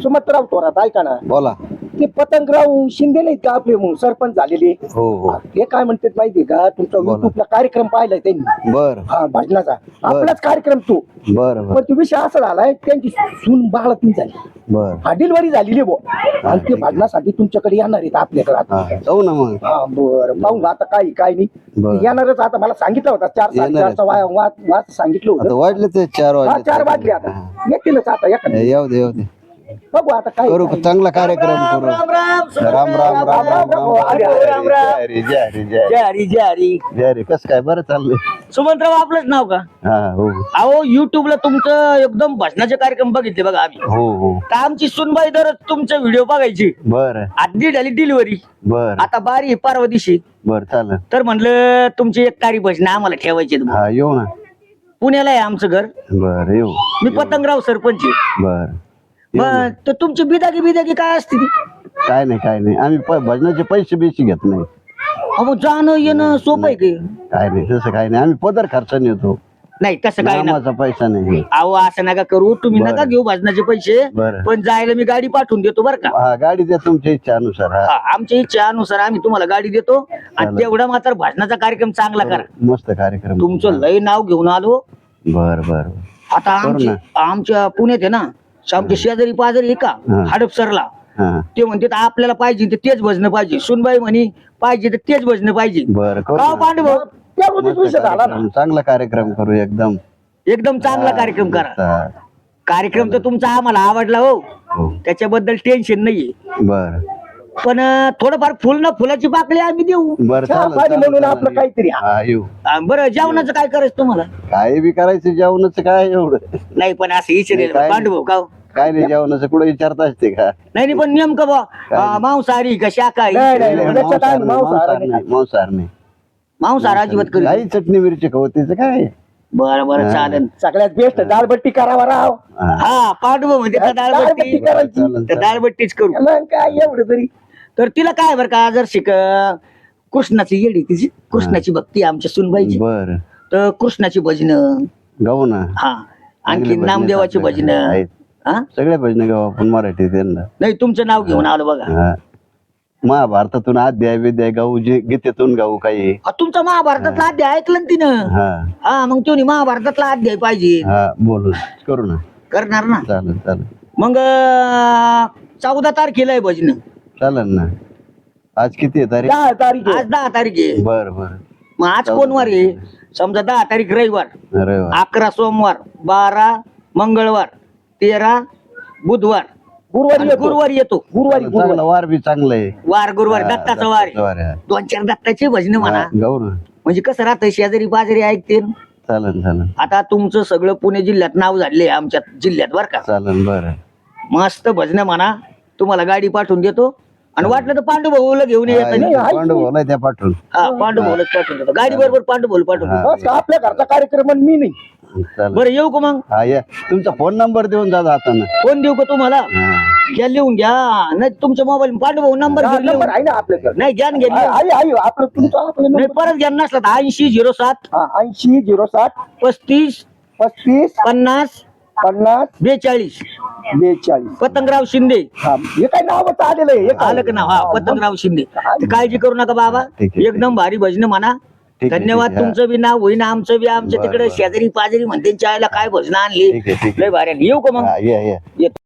सुमंतराव थोरात ऐका ना, बोला. ते पतंगराव शिंदे नाहीत का आपले सरपंच झालेले? हो हो. ते काय म्हणतात माहितीये का, तुमचा बोला. युट्यूबला कार्यक्रम पाहिलाय त्यांनी. बर हा भजनाचा आपलाच कार्यक्रम तो. बर पण तो विषय असा झालाय, त्यांची सून बाळातीन झाली, बर. हा डिलिव्हरी झालेली बो, आणि ते भजनासाठी तुमच्याकडे येणार आहेत आपल्याकडे आता. हा जाऊ ना मग. हा बरं, पाहू आता काय काय नाही. बरं. येणारच आता, मला सांगितलं होता 4:30 वाज सांगितलं आता होतं. वाजले ते 4 हा वाजले. 4 वाजले आता, येतीलच आता एखाद्या. येऊ दे येऊ दे. बघू आता काय करू काय. चांगला कार्यक्रम करू. राम राम राम राम राम अरे, राम जय जय जय जय रे. कस काय बरं चाललंय? सुमंतराव आपलंच नाव का? हा हो अहो युट्यूबला तुमचं एकदम भजनाचे कार्यक्रम बघितले बघा आम्ही. हो हो. तर आमची सुनबाई दररोज तुमचे व्हिडिओ बघायची. बर आधी झाली डिलिव्हरी, बर आता बारी परवा दिवशी. बर चालेल. तर म्हणलं तुमची एक तारी भजन आम्हाला ठेवायची. हा येऊ ना. पुण्याला आहे आमचं घर. बर येऊ. मी पतंगराव सरपंच आहे. बर येऊ ना. मग तर तुमची बिदागी काय असते ती? काय नाही आम्ही भजनाचे पैसे बिसे घेत नाही. अहो जाणं येणं सोपं आहे की? काय नाही तसं काय नाही. आम्ही पदर खर्चाने येतो. नाही तसं काय ना. नामाचा पैसा नाही. अहो असं नका करू तुम्ही, बरं. नका घेऊ भजनाचे पैसे. बरं. पण जायला मी गाडी पाठवून देतो बरं का. हा गाडी द्या तुमच्या इच्छानुसार. हा हा, आमच्या इच्छेनुसार आम्ही तुम्हाला गाडी देतो. आणि चालेल. तेवढा मात्र भजनाचा कार्यक्रम चांगला करा. मस्त कार्यक्रम. तुमचं लय नाव घेऊन आलो. बर बर. आता करू आमच्या पुण्यात आहे ना, आमच्या शेजारी पाजारी आहे का हा. हडपसरला, हा ते म्हणते आपल्याला पाहिजे तर तेच भजन पाहिजे. सुनबाई म्हणे पाहिजे तर तेच भजन पाहिजे. बर करू गाव ना. पांडव त्यावरतीच मस्त विषय झाला ना. कार्यक्रम, चांगला कार्यक्रम करू एकदम. एकदम चांगला कार्यक्रम करा. हा. कार्यक्रम तर तुमचा आम्हाला आवडला हो, हो त्याच्याबद्दल टेन्शन नाहीये. बर थोडंफार फुल ना फुलाची पाकळी आम्ही देऊ. बर चहा चालेल, पाणी चालेल, म्हणून आपलं चालेल. काहीतरी. हा येऊ. बरं जेवणाचं काय करायचं तुम्हाला? काय बी करायचं जेवणाचं काय एवढं. नाही पण असं विचारेल काय? पांडव का हो? काय नाही जेवणाचं कुठं विचारता असते का? नाही पण नेमकं बा मांसाहारी का शाकाहारी? नाही, नाही, नाही. त्याच्यात मांसाहार आम्ही मांसाहार नाही मांसाहार नाही. मांसाहार अजिबात करू. काही चटणी मिरची खाऊ त्याचं काय. बरं चालेल. सगळ्यात बेस्ट दालबट्टी करावा राव. हा. हा पांडव म्हणजे त्या दालबट्टी दाळबट्टी करायची. चालेल, त्या चालेल. दाळबट्टीच करू. मग काय एवढं तरी. तर तिला काय बरं का, जर कृष्णाची येडी तिची, कृष्णाची भक्ती आमच्या सुनबाईची. बर तर कृष्णाची भजन, गाऊ ना. हा आणखी चांगले भजनं नामदेवाची आपल्याकडे भजन. आहेत. हा सगळे भजन गाऊ आपण मराठी त्यांना. नाही तुमचं नाव घेऊन आलो बघा. हा. महाभारतातून अध्याय विद्याय गाऊ, जे गीतेतून गाऊ काही. तुमचा महाभारतातला अध्याय ऐकलं ना तिनं. हा हा मग तुम्ही महाभारतातला अध्याय पाहिजे. हा बोलू करू ना. करणार ना. चालेल चालेल मग 14 तारखेला आहे भजन. चालेल ना. आज किती आहे तारीख? 10 तारीख आहे. आज 10 तारीख आहे. बर बर. मग आज कोण वार आहे? समजा 10 तारीख रविवार, अरे वा. 11 सोमवार, 12 मंगळवार, 13 बुधवार, गुरुवारी आणि येतो. गुरुवारी येतो. गुरुवारी चांगला वार बी चांगला आहे. वार गुरुवार दत्ताचा वार आहे. वार आहे. 2-4 दत्ताचे भजन म्हणा. गाऊ ना. म्हणजे कसं राहतं, शेजारी पाजारी ऐकते. चालेल चालेल आता तुमचं सगळं पुणे जिल्ह्यात नाव झाले, आमच्या जिल्ह्यात बर का. चालेल. बर मस्त भजन म्हणा. तुम्हाला गाडी पाठवून देतो. आणि वाटलं तर पांडू भाऊला घेऊन येत. पांडू बोलाय त्या पाठवून. हा पांडू भाऊला पाठवून देतो. गाडी बरोबर पांडू भाऊ पाठवून देतो. बस का आपल्या घरचा कार्यक्रम आणि मी नाही. चालेल. बरं येऊ का मग? हा या. तुमचा फोन नंबर देऊन जा हातानं. फोन देऊ का तुम्हाला? हा. घ्या लिहून घ्या. नाही तुमच्या मोबाईल पांडू भाऊ नंबर हा, घ्या नंबर लिहून. आहे ना आपल्याकडे. नाही घ्या ना, घ्या लिहून. आहे आपलं तुमचा आपलं नाही नंबर. परत घ्या नसला तर 80 07 80 07 35 35 50 50 42. 42. पतंगराव शिंदे हा, हे काय नावच आलेलं आहे. हे काय? आलं का नाव? हा पतंगराव शिंदे. तर काळजी करू नका बाबा. ठीक आहे, एकदम भारी भजन म्हणा. ठीक आहे, धन्यवाद. ठीक आहे. तुमचं बी नाव होईना, आमचं बी. आमच्या बरं, तिकडे बरं. शेजारी पाजारी म्हणते चायला काय भजन आणली. ठीक आहे ठीक लय आहे. भारी. येऊ का मग? हा, या या. येतो.